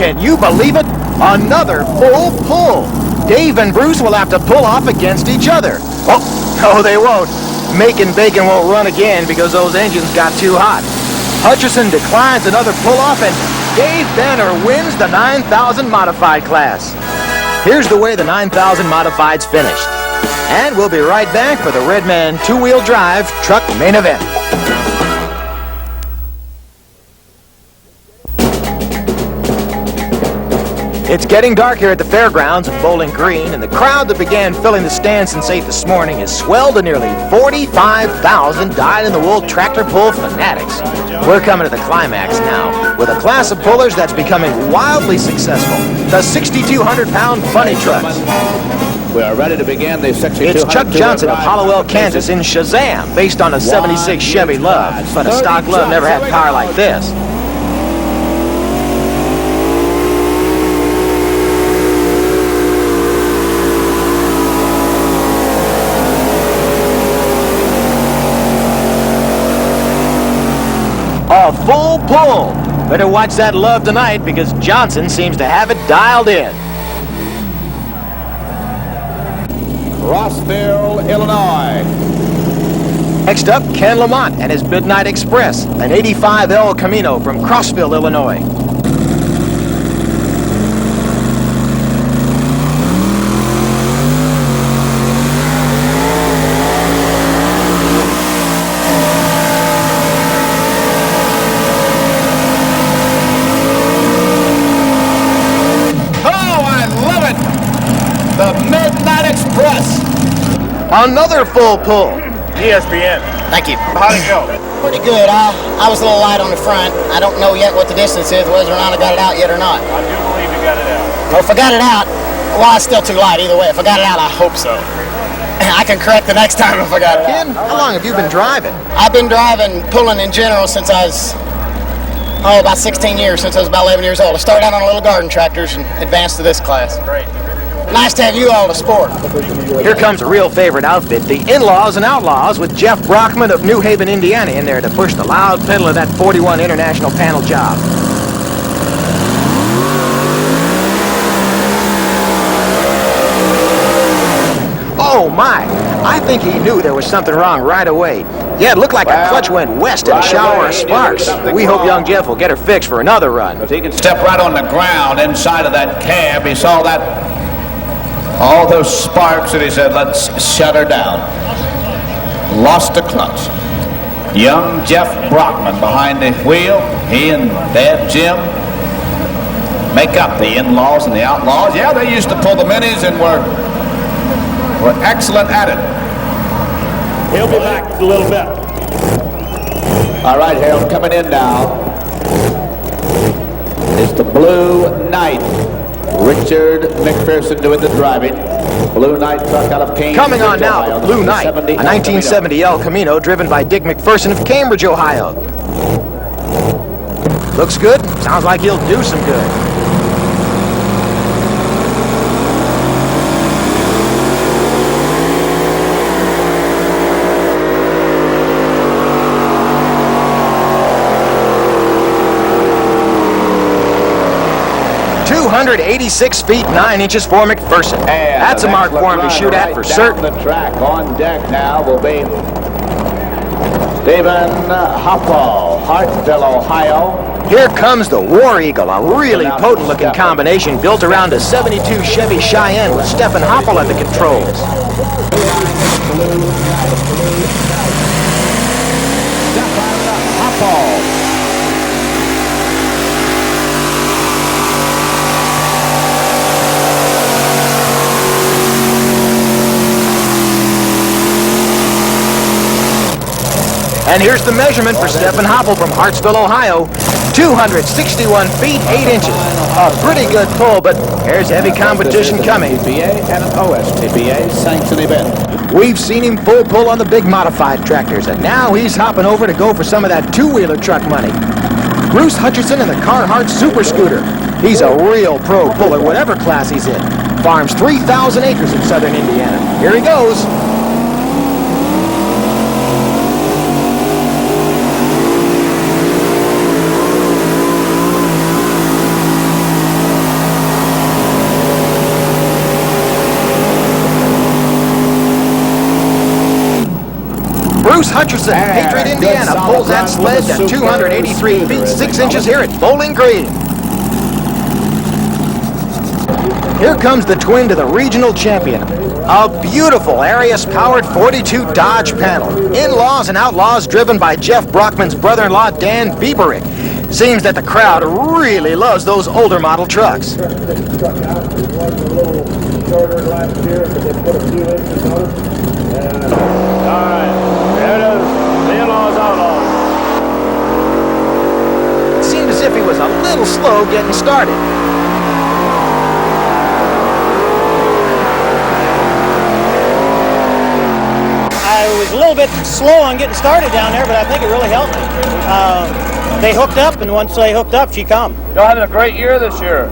Can you believe it? Another full pull. Dave and Bruce will have to pull off against each other. Oh, no, they won't. Making Bacon won't run again because those engines got too hot. Hutcherson declines another pull-off, and Dave Banner wins the 9,000 modified class. Here's the way the 9,000 modifieds finished. And we'll be right back for the Redman two-wheel drive truck main event. It's getting dark here at the Fairgrounds in Bowling Green, and the crowd that began filling the stands since 8 this morning has swelled to nearly 45,000 dyed-in-the-wool tractor pull fanatics. We're coming to the climax now, with a class of pullers that's becoming wildly successful, the 6,200-pound funny trucks. We are ready to begin the 6,200. It's Chuck Johnson of Hollowell, Kansas in Shazam, based on a 76 Chevy Love, but a stock Love never had power like this. A full pull. Better watch that Love tonight because Johnson seems to have it dialed in. Rossville, Illinois. Next up, Ken Lamont and his Midnight Express, an 85 El Camino from Crossville, Illinois. Another full pull. ESPN. Thank you. How'd it go? Pretty good. I was a little light on the front. I don't know yet what the distance is, whether or not I got it out yet or not. I do believe you got it out. Well, if I got it out, well, it's still too light either way. If I got it out, I hope so. I can correct the next time if I got it out. Ken, how long have you been driving? I've been driving, pulling in general since I was, about 16 years, since I was about 11 years old. I started out on little garden tractors and advanced to this class. Great. Nice to have you all to sport. Here comes a real favorite outfit, the In-Laws and Outlaws, with Jeff Brockman of New Haven, Indiana in there to push the loud pedal of that 41 International panel job. Oh my, I think he knew there was something wrong right away. Yeah, it looked like a clutch went west in a shower of sparks. We hope young Jeff will get her fixed for another run. If he can step right on the ground inside of that cab, he saw that all those sparks, and he said, let's shut her down. Lost the clutch. Young Jeff Brockman behind the wheel. He and Dad Jim make up the In-Laws and the Outlaws. Yeah, they used to pull the minis and were excellent at it. He'll be back in a little bit. All right, Harold, coming in now is the Blue Knight. Richard McPherson doing the driving. Blue Knight truck out of Cambridge, Coming on now, Ohio. the Blue Knight, a 1970 El Camino driven by Dick McPherson of Cambridge, Ohio. Looks good. Sounds like he'll do some good. .286 feet 9 inches for McPherson. And that's a mark for him to shoot at for certain. The track on deck now will be Stephen Hoppel, Hartsville, Ohio. Here comes the War Eagle, a really potent-looking combination built around a 72 Chevy Cheyenne with Stephen Hoppel at the controls. Stephen Hoppel. And here's the measurement for Stephen Hoppel from Hartsville, Ohio. 261 feet 8 inches. A pretty good pull, but there's heavy competition coming. NTPA and an OSTPA sanctioned event. We've seen him full pull on the big modified tractors, and now he's hopping over to go for some of that two-wheeler truck money. Bruce Hutcherson in the Carhartt Super Scooter. He's a real pro puller, whatever class he's in. Farms 3,000 acres in southern Indiana. Here he goes. Hutcherson, Patriot, Indiana, pulls that sled to 283 feet 6 inches here at Bowling Green. Here comes the twin to the regional champion. A beautiful Arius-powered 42 Dodge panel. In-laws and outlaws driven by Jeff Brockman's brother-in-law, Dan Bieber. Seems that the crowd really loves those older model trucks. Truck out. It was a little shorter last year, but they put a few inches on it. All right, there it is. The in-laws, outlaws. It seemed as if he was a little slow getting started. I was a little bit slow on getting started down there, but I think it really helped me. They hooked up, and once they hooked up, she come. Y'all having a great year this year.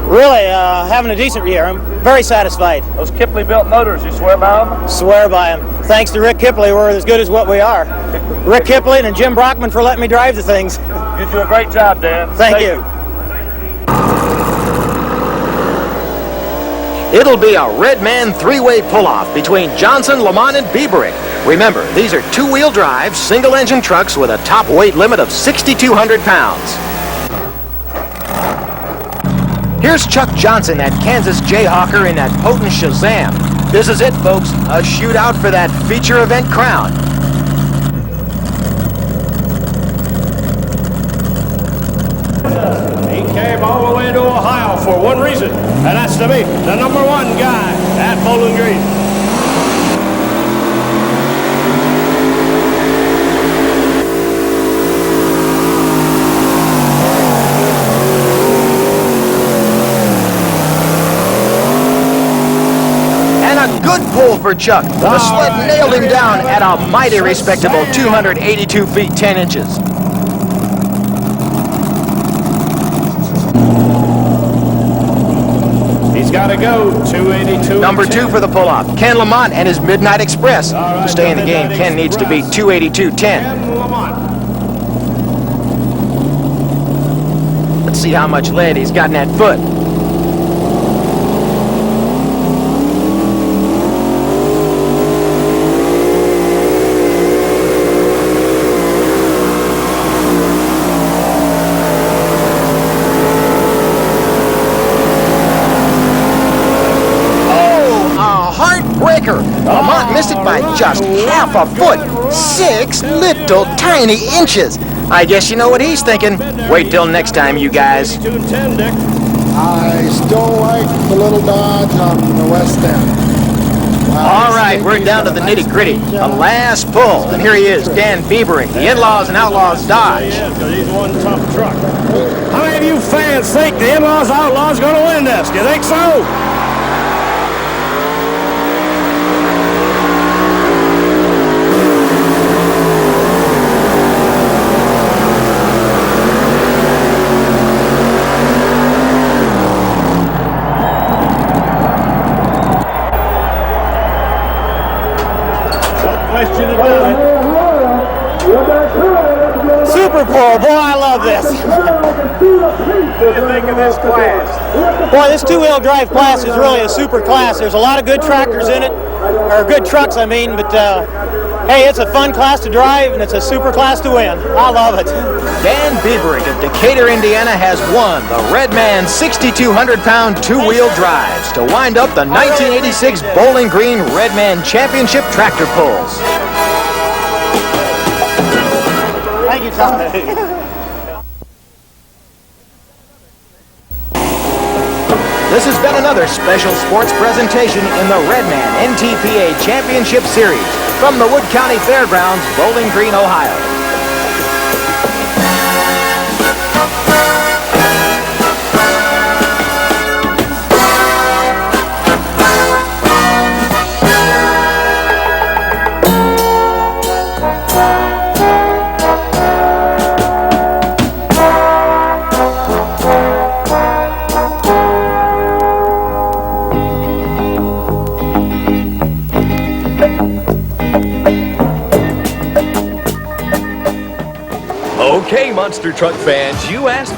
Really, having a decent year. I'm very satisfied. Those Kipley-built motors, you swear by them? Swear by them. Thanks to Rick Kipley, we're as good as what we are. Rick Kipley and Jim Brockman for letting me drive the things. You do a great job, Dan. Thank you. It'll be a Red Man three-way pull-off between Johnson, Lamont, and Bieberick. Remember, these are two-wheel drive, single-engine trucks with a top weight limit of 6,200 pounds. Here's Chuck Johnson, that Kansas Jayhawker in that potent Shazam. This is it, folks, a shootout for that feature event crown. He came all the way to Ohio for one reason, and that's to be the number one guy at Bowling Green. Good pull for Chuck. The sled nailed him down at a mighty respectable 282 feet 10 inches. He's got to go 282. Number 2 for the pull-off, Ken Lamont and his Midnight Express. To stay in the game, Ken needs to beat 282.10. Let's see how much lead he's got in that foot. Lamont missed it by just half a foot. 6 little tiny inches. I guess you know what he's thinking. Wait till next time, you guys. I still like the little Dodge on the west end. All right, we're down to the nitty-gritty. The last pull. And here he is, Dan Biebering, the In-Laws and Outlaws Dodge. Yeah, because he's one tough truck. How many of you fans think the In-Laws Outlaws going to win this? Do you think so? Super pull, boy, I love this. What do you think of this class? Boy, this two-wheel drive class is really a super class. There's a lot of good tractors in it, or good trucks, I mean, but hey, it's a fun class to drive, and it's a super class to win. I love it. Dan Biebering of Decatur, Indiana has won the Red Man 6,200-pound two-wheel drives to wind up the 1986 Bowling Green Red Man Championship Tractor Pulls. Thank you, Tom. This has been another special sports presentation in the Red Man NTPA Championship Series from the Wood County Fairgrounds, Bowling Green, Ohio. Okay, monster truck fans, you asked for